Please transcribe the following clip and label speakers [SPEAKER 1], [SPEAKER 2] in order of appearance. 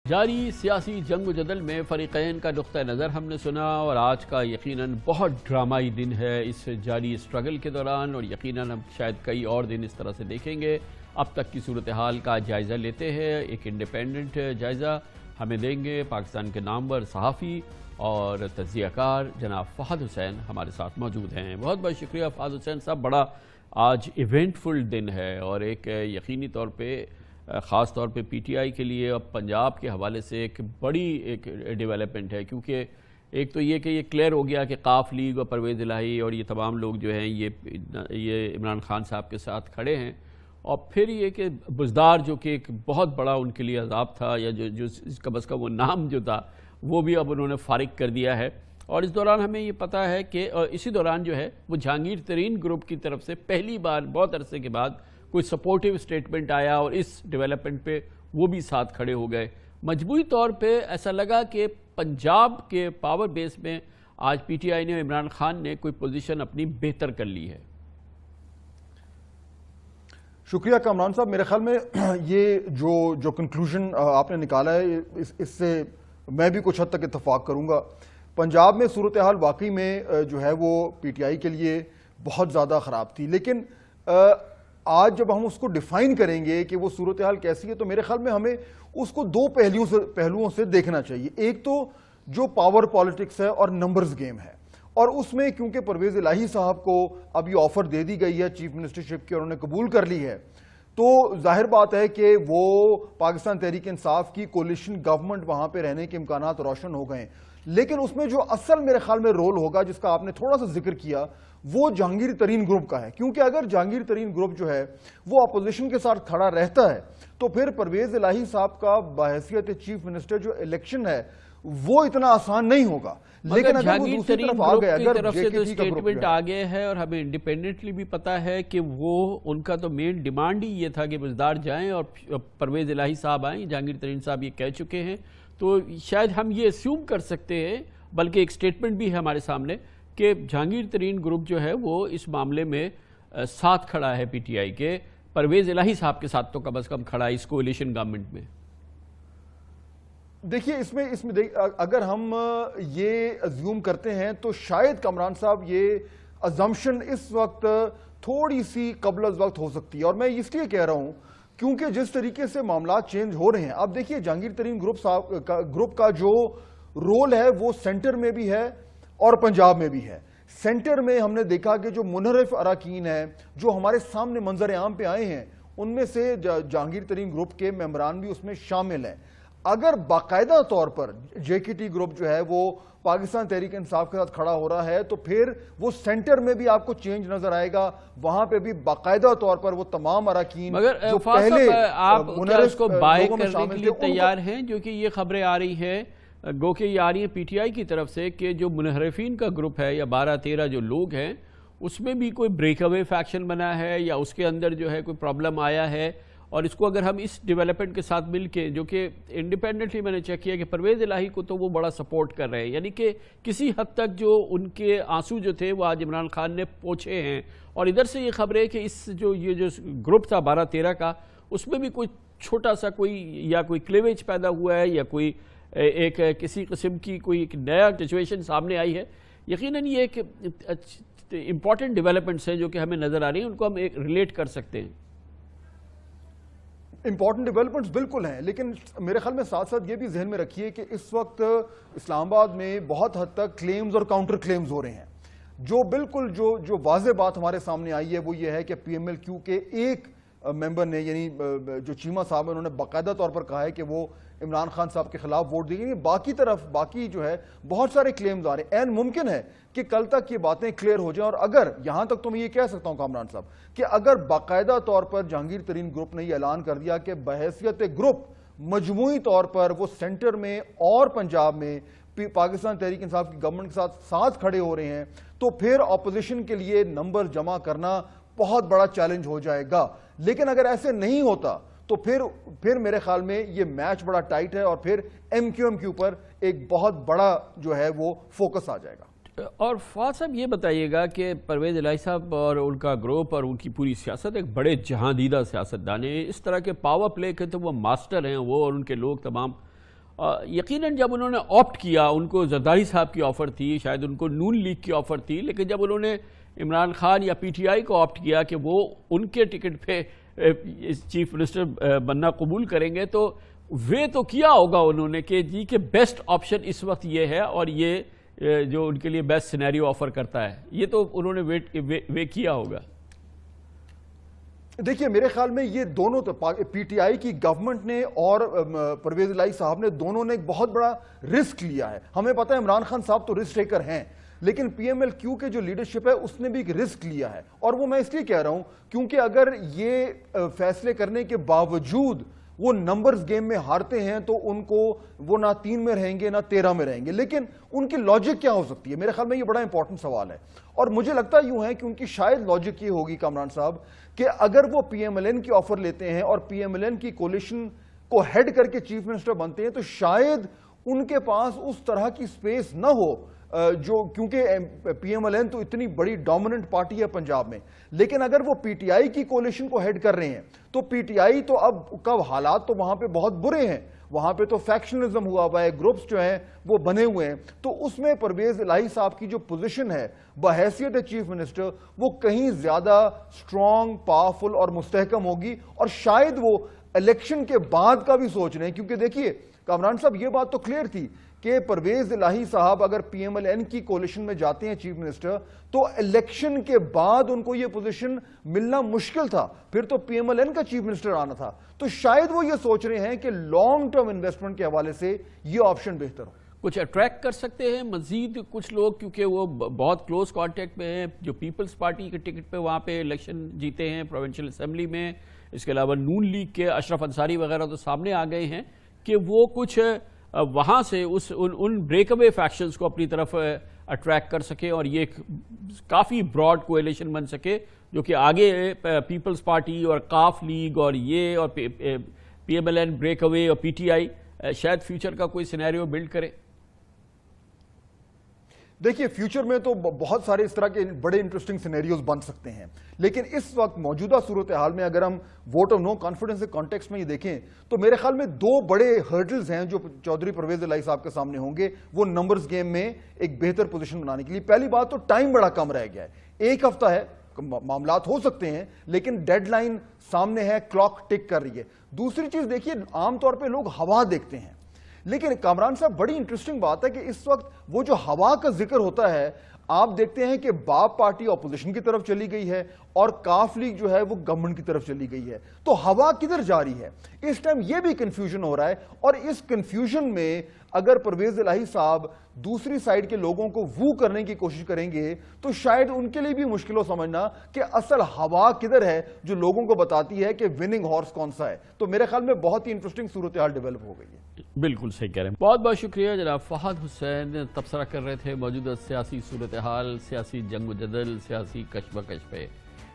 [SPEAKER 1] جاری سیاسی جنگ و جدل میں فریقین کا نقطہ نظر ہم نے سنا، اور آج کا یقیناً بہت ڈرامائی دن ہے اس جاری اسٹرگل کے دوران، اور یقیناً ہم شاید کئی اور دن اس طرح سے دیکھیں گے۔ اب تک کی صورتحال کا جائزہ لیتے ہیں، ایک انڈیپینڈنٹ جائزہ ہمیں دیں گے پاکستان کے نامور صحافی اور تجزیہ کار جناب فہد حسین ہمارے ساتھ موجود ہیں۔ بہت بہت شکریہ فہد حسین صاحب، بڑا آج ایونٹ فل دن ہے، اور ایک یقینی طور پہ خاص طور پہ پی ٹی آئی کے لیے اب پنجاب کے حوالے سے ایک بڑی ایک ڈیولپمنٹ ہے، کیونکہ ایک تو یہ کہ یہ کلیئر ہو گیا کہ قاف لیگ اور پرویز الہی اور یہ تمام لوگ جو ہیں یہ عمران خان صاحب کے ساتھ کھڑے ہیں، اور پھر یہ کہ بزدار جو کہ ایک بہت بڑا ان کے لیے عذاب تھا، یا جو اس کا بس کا وہ نام جو تھا وہ بھی اب انہوں نے فارغ کر دیا ہے۔ اور اس دوران ہمیں یہ پتہ ہے کہ اسی دوران جو ہے وہ جہانگیر ترین گروپ کی طرف سے پہلی بار بہت عرصے کے بعد کوئی سپورٹیو سٹیٹمنٹ آیا، اور اس ڈیولپمنٹ پہ وہ بھی ساتھ کھڑے ہو گئے۔ مجموعی طور پہ ایسا لگا کہ پنجاب کے پاور بیس میں آج پی ٹی آئی نے، عمران خان نے کوئی پوزیشن اپنی بہتر کر لی ہے۔
[SPEAKER 2] شکریہ کامران صاحب، میرے خیال میں یہ جو کنکلوژن آپ نے نکالا ہے اس سے میں بھی کچھ حد تک اتفاق کروں گا۔ پنجاب میں صورتحال واقعی میں جو ہے وہ پی ٹی آئی کے لیے بہت زیادہ خراب تھی، لیکن آج جب ہم اس کو ڈیفائن کریں گے کہ وہ صورتحال کیسی ہے تو میرے خیال میں ہمیں اس کو دو پہلوؤں سے دیکھنا چاہیے۔ ایک تو جو پاور پالیٹکس ہے اور نمبرز گیم ہے، اور اس میں کیونکہ پرویز الہی صاحب کو اب یہ آفر دے دی گئی ہے چیف منسٹرشپ کی اور انہوں نے قبول کر لی ہے، تو ظاہر بات ہے کہ وہ پاکستان تحریک انصاف کی کولیشن گورنمنٹ وہاں پہ رہنے کے امکانات روشن ہو گئے ہیں۔ لیکن اس میں جو اصل میرے خیال میں رول ہوگا، جس کا آپ نے تھوڑا سا ذکر کیا، وہ جہانگیر ترین گروپ کا ہے، کیونکہ اگر جہانگیر ترین گروپ جو ہے وہ اپوزیشن کے ساتھ کھڑا رہتا ہے تو پھر پرویز الہی صاحب کا بحیثیت چیف منسٹر جو الیکشن ہے وہ اتنا آسان نہیں ہوگا۔ لیکن اگر وہ دوسری طرف آ گئے، اگر
[SPEAKER 1] طرف سے تو اسٹیٹمنٹ آگے ہے، اور ہمیں انڈیپینڈنٹلی بھی پتا ہے کہ وہ ان کا تو مین ڈیمانڈ ہی یہ تھا کہ بزدار جائیں اور پرویز الہی صاحب آئیں، جہانگیر ترین صاحب یہ کہہ چکے ہیں، تو شاید ہم یہ اسیوم کر سکتے ہیں، بلکہ ایک اسٹیٹمنٹ بھی ہے ہمارے سامنے کہ جہانگیر ترین گروپ جو ہے وہ اس معاملے میں ساتھ کھڑا ہے پی ٹی آئی کے، پرویز الہی صاحب کے ساتھ تو کم از کم کھڑا ہے اس کولیشن گورنمنٹ میں۔
[SPEAKER 2] دیکھیے اس میں اگر ہم یہ ازیوم کرتے ہیں تو شاید کامران صاحب یہ ازمپشن اس وقت تھوڑی سی قبل از وقت ہو سکتی ہے، اور میں اس لیے کہہ رہا ہوں کیونکہ جس طریقے سے معاملات چینج ہو رہے ہیں، اب دیکھیے جہانگیر ترین گروپ کا جو رول ہے وہ سینٹر میں بھی ہے اور پنجاب میں بھی ہے۔ سینٹر میں ہم نے دیکھا کہ جو منحرف اراکین ہیں جو ہمارے سامنے منظر عام پہ آئے ہیں، ان میں سے جہانگیر ترین گروپ کے ممبران بھی اس میں شامل ہیں۔ اگر باقاعدہ طور پر جے کے ٹی گروپ جو ہے وہ پاکستان تحریک انصاف کے ساتھ کھڑا ہو رہا ہے تو پھر وہ سینٹر میں بھی آپ کو چینج نظر آئے گا، وہاں پہ بھی باقاعدہ طور پر وہ تمام اراکین جو پہلے
[SPEAKER 1] آپ اس کو بائی کرنے کے لیے تیار ہیں، جو کہ یہ خبریں آ رہی ہیں گو کہ یہ آ رہی ہے پی ٹی آئی کی طرف سے کہ جو منحرفین کا گروپ ہے یا 12-13 جو لوگ ہیں اس میں بھی کوئی بریک اوے فیکشن بنا ہے، یا اس کے اندر جو ہے کوئی پرابلم آیا ہے، اور اس کو اگر ہم اس ڈیولپمنٹ کے ساتھ مل کے، جو کہ انڈیپینڈنٹلی میں نے چیک کیا کہ پرویز الہی کو تو وہ بڑا سپورٹ کر رہے ہیں، یعنی کہ کسی حد تک جو ان کے آنسو جو تھے وہ آج عمران خان نے پوچھے ہیں، اور ادھر سے یہ خبر ہے کہ اس یہ جو گروپ تھا 12-13 کا، اس میں بھی کوئی چھوٹا سا کوئی کلیویج پیدا ہوا ہے، یا کوئی ایک کسی قسم کی کوئی ایک نیا سچویشن سامنے آئی ہے۔ یقیناً یہ ایک امپورٹنٹ ڈیولپمنٹس ہیں جو کہ ہمیں نظر آ رہی ہیں، ان کو ہم ایک ریلیٹ کر سکتے ہیں۔
[SPEAKER 2] امپورٹنٹ ڈیولپمنٹس بالکل ہیں، لیکن میرے خیال میں ساتھ ساتھ یہ بھی ذہن میں رکھیے کہ اس وقت اسلام آباد میں بہت حد تک کلیمز اور کاؤنٹر کلیمز ہو رہے ہیں۔ جو بالکل جو واضح بات ہمارے سامنے آئی ہے وہ یہ ہے کہ پی ایم ایل کیو کے ایک ممبر نے، یعنی جو چیمہ صاحب، انہوں نے باقاعدہ طور پر کہا ہے کہ وہ عمران خان صاحب کے خلاف ووٹ دیں گے۔ باقی جو ہے بہت سارے کلیمز آ رہے ہیں، ممکن ہے کہ کل تک یہ باتیں کلیئر ہو جائیں، اور اگر یہاں تک تو میں یہ کہہ سکتا ہوں کامران صاحب کہ اگر باقاعدہ طور پر جہانگیر ترین گروپ نے یہ اعلان کر دیا کہ بحیثیت گروپ مجموعی طور پر وہ سینٹر میں اور پنجاب میں پاکستان تحریک انصاف کی گورنمنٹ کے ساتھ کھڑے ہو رہے ہیں، تو پھر اپوزیشن کے لیے نمبر جمع کرنا بہت بڑا چیلنج ہو جائے گا۔ لیکن اگر ایسے نہیں ہوتا تو پھر میرے خیال میں یہ میچ بڑا ٹائٹ ہے، اور پھر ایم کیو ایم کے اوپر ایک بہت بڑا جو ہے وہ فوکس آ جائے گا۔
[SPEAKER 1] اور فواد صاحب یہ بتائیے گا کہ پرویز الہی صاحب اور ان کا گروپ اور ان کی پوری سیاست ایک بڑے جہاں دیدہ سیاستدان ہیں، اس طرح کے پاور پلے کے تو وہ ماسٹر ہیں، وہ اور ان کے لوگ تمام، یقیناً جب انہوں نے آپٹ کیا، ان کو زرداری صاحب کی آفر تھی، شاید ان کو نون لیگ کی آفر تھی، لیکن جب انہوں نے عمران خان یا پی ٹی آئی کو آپٹ کیا کہ وہ ان کے ٹکٹ پہ چیف منسٹر بننا قبول کریں گے، تو وے تو کیا ہوگا انہوں نے کہ جی کہ بیسٹ آپشن اس وقت یہ ہے اور یہ جو ان کے لیے بیسٹ سینیریو آفر کرتا ہے، یہ تو انہوں نے وے کیا ہوگا۔
[SPEAKER 2] دیکھیے میرے خیال میں یہ دونوں پی ٹی آئی کی گورنمنٹ نے اور پرویز الہی صاحب نے دونوں نے ایک بہت بڑا رسک لیا ہے۔ ہمیں پتہ ہے عمران خان صاحب تو رسک ٹیکر ہیں، لیکن پی ایم ایل کیو کے جو لیڈرشپ ہے اس نے بھی ایک رسک لیا ہے، اور وہ میں اس لیے کہہ رہا ہوں کیونکہ اگر یہ فیصلے کرنے کے باوجود وہ نمبرز گیم میں ہارتے ہیں تو ان کو وہ نہ 3 میں رہیں گے نہ 13 میں رہیں گے، لیکن ان کی لاجک کیا ہو سکتی ہے؟ میرے خیال میں یہ بڑا امپورٹنٹ سوال ہے، اور مجھے لگتا یوں ہے کہ ان کی شاید لاجک یہ ہوگی کامران صاحب کہ اگر وہ پی ایم ایل این کی آفر لیتے ہیں اور پی ایم ایل این کی کولیشن کو ہیڈ کر کے چیف منسٹر بنتے ہیں تو شاید ان کے پاس اس طرح کی سپیس نہ ہو جو، کیونکہ پی ایم ایل این تو اتنی بڑی ڈومیننٹ پارٹی ہے پنجاب میں، لیکن اگر وہ پی ٹی آئی کی کولیشن کو ہیڈ کر رہے ہیں تو پی ٹی آئی تو اب حالات تو وہاں پہ بہت برے ہیں، وہاں پہ تو فیکشنزم ہوا ہوا ہے، گروپس جو ہیں وہ بنے ہوئے ہیں، تو اس میں پرویز الہی صاحب کی جو پوزیشن ہے بحیثیت چیف منسٹر وہ کہیں زیادہ سٹرونگ، پاورفل اور مستحکم ہوگی، اور شاید وہ الیکشن کے بعد کا بھی سوچ رہے ہیں، کیونکہ دیکھیے کامران صاحب یہ بات تو کلیئر تھی کہ پرویز الہی صاحب اگر پی ایم ایل این کی کولیشن میں جاتے ہیں چیف منسٹر تو الیکشن کے بعد ان کو یہ پوزیشن ملنا مشکل تھا، پھر تو پی ایم ایل این کا چیف منسٹر آنا تھا، تو شاید وہ یہ سوچ رہے ہیں کہ لانگ ٹرم انویسٹمنٹ کے حوالے سے یہ آپشن بہتر ہو۔
[SPEAKER 1] کچھ اٹریکٹ کر سکتے ہیں مزید کچھ لوگ، کیونکہ وہ بہت کلوز کانٹیکٹ میں ہیں، جو پیپلز پارٹی کے ٹکٹ پہ وہاں پہ الیکشن جیتے ہیں پروونشل اسمبلی میں، اس کے علاوہ نون لیگ کے اشرف انصاری وغیرہ تو سامنے آ گئے ہیں کہ وہ کچھ وہاں سے ان بریک اوے فیکشنز کو اپنی طرف اٹریکٹ کر سکے اور یہ کافی براڈ کولیشن بن سکے جو کہ آگے پیپلز پارٹی اور قاف لیگ اور یہ اور P M L N break away اور پی ٹی آئی شاید فیوچر کا کوئی سینیریو بلڈ کرے۔
[SPEAKER 2] دیکھیے فیوچر میں تو بہت سارے اس طرح کے بڑے انٹرسٹنگ سینیریوز بن سکتے ہیں، لیکن اس وقت موجودہ صورتحال میں اگر ہم ووٹ آف نو کانفیڈنس کے کانٹیکسٹ میں یہ دیکھیں تو میرے خیال میں 2 بڑے ہرڈلز ہیں جو چودھری پرویز الہی صاحب کے سامنے ہوں گے وہ نمبرز گیم میں ایک بہتر پوزیشن بنانے کے لیے۔ پہلی بات تو ٹائم بڑا کم رہ گیا ہے، 1 ہفتہ ہے، معاملات ہو سکتے ہیں لیکن ڈیڈ لائن سامنے ہے، کلاک ٹک کر رہی ہے۔ دوسری چیز دیکھیے عام طور پہ لوگ ہوا دیکھتے ہیں، لیکن کامران صاحب بڑی انٹرسٹنگ بات ہے کہ اس وقت وہ جو ہوا کا ذکر ہوتا ہے آپ دیکھتے ہیں کہ باب پارٹی اپوزیشن کی طرف چلی گئی ہے اور کاف لیگ جو ہے وہ گورنمنٹ کی طرف چلی گئی ہے، تو ہوا کدھر جاری ہے اس ٹائم یہ بھی کنفیوژن ہو رہا ہے، اور اس کنفیوژن میں اگر پرویز الہی صاحب دوسری سائیڈ کے لوگوں کو وو کرنے کی کوشش کریں گے تو شاید ان کے لیے بھی مشکل ہو سمجھنا کہ اصل ہوا کدھر ہے جو لوگوں کو بتاتی ہے کہ وننگ ہارس کون سا ہے، تو میرے خیال میں بہت ہی انٹرسٹنگ صورتحال ڈیولپ ہو گئی ہے۔
[SPEAKER 1] بالکل صحیح کہہ رہے ہیں، بہت بہت شکریہ جناب فہد حسین، تبصرہ کر رہے تھے موجودہ سیاسی صورتحال، سیاسی جنگ و جدل، سیاسی کشمکش پہ۔